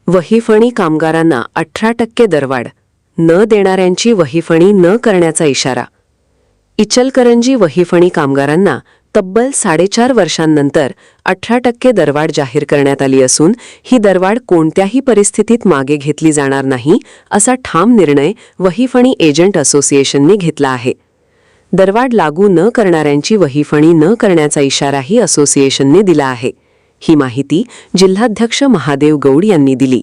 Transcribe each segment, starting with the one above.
वहीफणी कामगारांना 18% दरवाढ, न देणाऱ्यांची वहीफणी न करण्याचा इशारा. इचलकरंजी वहीफणी कामगारांना तब्बल 4.5 वर्षांनंतर 18% दरवाढ जाहीर करण्यात आली असून ही दरवाढ कोणत्याही परिस्थितीत मागे घेतली जाणार नाही असा ठाम निर्णय वहीफणी एजंट असोसिएशनने घेतला आहे. दरवाढ लागू न करणाऱ्यांची वहीफणी न करण्याचा इशाराही असोसिएशनने दिला आहे. ही माहिती जिल्हाध्यक्ष महादेव गौड यांनी दिली.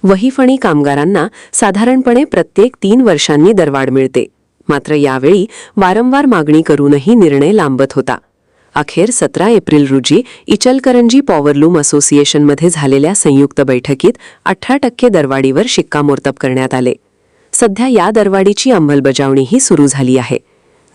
वहीफणी कामगारांना साधारणपणे प्रत्येक 3 वर्षांनी दरवाढ मिळते. मात्र यावेळी वारंवार मागणी करूनही निर्णय लांबत होता. अखेर 17 एप्रिल रोजी इचलकरंजी पॉवरलूम असोसिएशनमध्ये झालेल्या संयुक्त बैठकीत 18% दरवाढीवर शिक्कामोर्तब करण्यात आले. सध्या या दरवाढीची अंमलबजावणीही सुरू झाली आहे.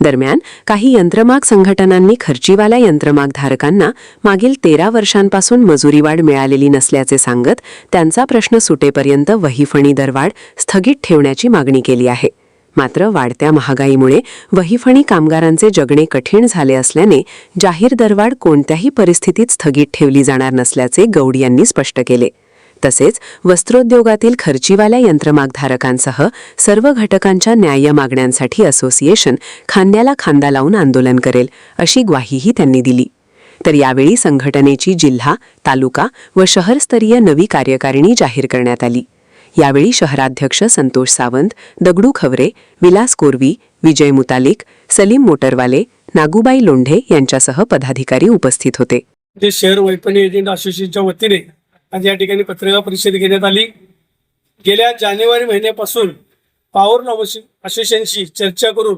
दरम्यान काही यंत्रमाग संघटनांनी खर्चीवाल्या यंत्रमागधारकांना मागील 13 वर्षांपासून मजुरीवाढ मिळालेली नसल्याचे सांगत त्यांचा प्रश्न सुटेपर्यंत वहीफणी दरवाढ स्थगित ठेवण्याची मागणी केली आहे. मात्र वाढत्या महागाईमुळे वहीफणी कामगारांचे जगणे कठीण झाले असल्याने जाहीर दरवाढ कोणत्याही परिस्थितीत स्थगित ठेवली जाणार नसल्याचे गौड यांनी स्पष्ट केले. तसेच वस्त्रोद्योगातील खर्चीवाल्या यंत्रमागधारकांसह सर्व घटकांच्या न्याय्य मागण्यांसाठी असोसिएशन खांद्याला खांदा लावून आंदोलन करेल अशी ग्वाहीही त्यांनी दिली. तर यावेळी संघटनेची जिल्हा, तालुका व शहरस्तरीय नवी कार्यकारिणी जाहीर करण्यात आली. यावेळी शहराध्यक्ष संतोष सावंत, दगडू खवरे, विलास कोरवी, विजय मुतालिक, सलीम मोटरवाले, नागूबाई लोंढे यांच्यासह पदाधिकारी उपस्थित होते. शहर वहीफणी एजंट असोसिएशनच्या वतीने आज या ठिकाणी पत्रकार परिषद घेण्यात आली. गेल्या जानेवारी महिन्यापासून पॉवरलूम असोसिएशनशी चर्चा करून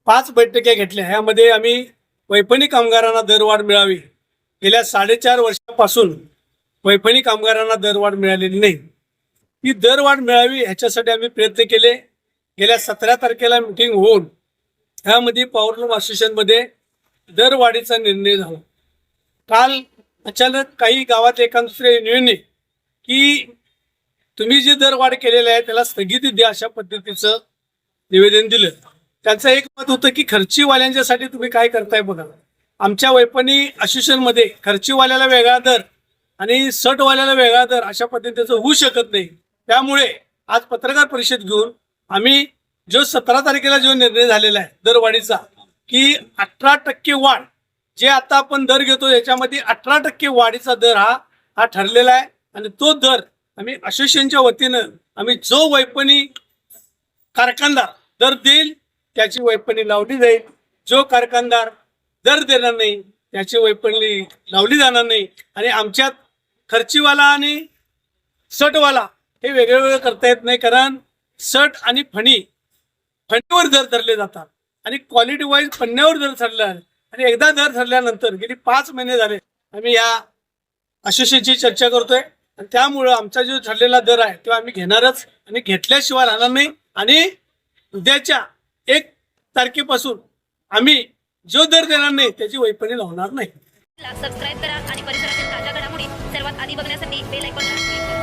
5 बैठका घेतल्या. यामध्ये आम्ही वहीफणी कामगारांना दरवाढ मिळावी, गेल्या 4.5 वर्षांपासून वहीफणी कामगारांना दरवाढ मिळालेली नाही, ही दरवाढ मिळावी ह्याच्यासाठी आम्ही प्रयत्न केले. गेल्या 17 तारखेला मीटिंग होऊन ह्यामध्ये पॉवरलूम असोसिएशनमध्ये दरवाढीचा निर्णय झाला. काल अचानक काही गावात एका दुसऱ्या युनियनने की तुम्ही जे दरवाढ केलेलं आहे त्याला स्थगिती द्या अशा पद्धतीचं निवेदन दिलं. त्यांचं एक मत होतं की खर्चीवाल्यांच्यासाठी तुम्ही काय करताय बघा. आमच्या वहीफणी असोसिएशनमध्ये खर्चीवाल्याला वेगळा दर आणि सटवाल्याला वेगळा दर अशा पद्धतीचं होऊ शकत नाही. त्यामुळे आज पत्रकार परिषद घेऊन आम्ही जो 17 तारखेला जो निर्णय झालेला आहे दरवाढीचा की 18% वाढ, जे आता आपण दर घेतो याच्यामध्ये 18% वाढीचा दर हा ठरलेला आहे. आणि तो दर आम्ही असोसिएशनच्या वतीनं आम्ही जो वहीफणी कारखानदार दर देईल त्याची वहीफणी लावली जाईल. जो कारखानदार दर देणार नाही त्याची वहीफणी लावली जाणार नाही. आणि आमच्यात खर्चीवाला आणि सटवाला हे वेगवेगळं करता येत नाही, कारण सट आणि फणीवर दर धरले जातात आणि क्वालिटी वाईज फण्यावर दर ठरले आहे. आणि एकदा दर ठरल्यानंतर गेली 5 महिने झाले आम्ही या असोसिएशनची चर्चा करतोय. आणि त्यामुळं आमचा जो ठरलेला दर आहे तो आम्ही घेणारच आणि घेतल्याशिवाय राहणार नाही. आणि उद्याच्या 1 तारखेपासून आम्ही जो दर देणार नाही त्याची वहीफणी लावणार नाही. सबस्क्राईब करा आणि परिसरातील ताज्या घडामोडी सर्वात आधी बघण्यासाठी बेल आयकॉन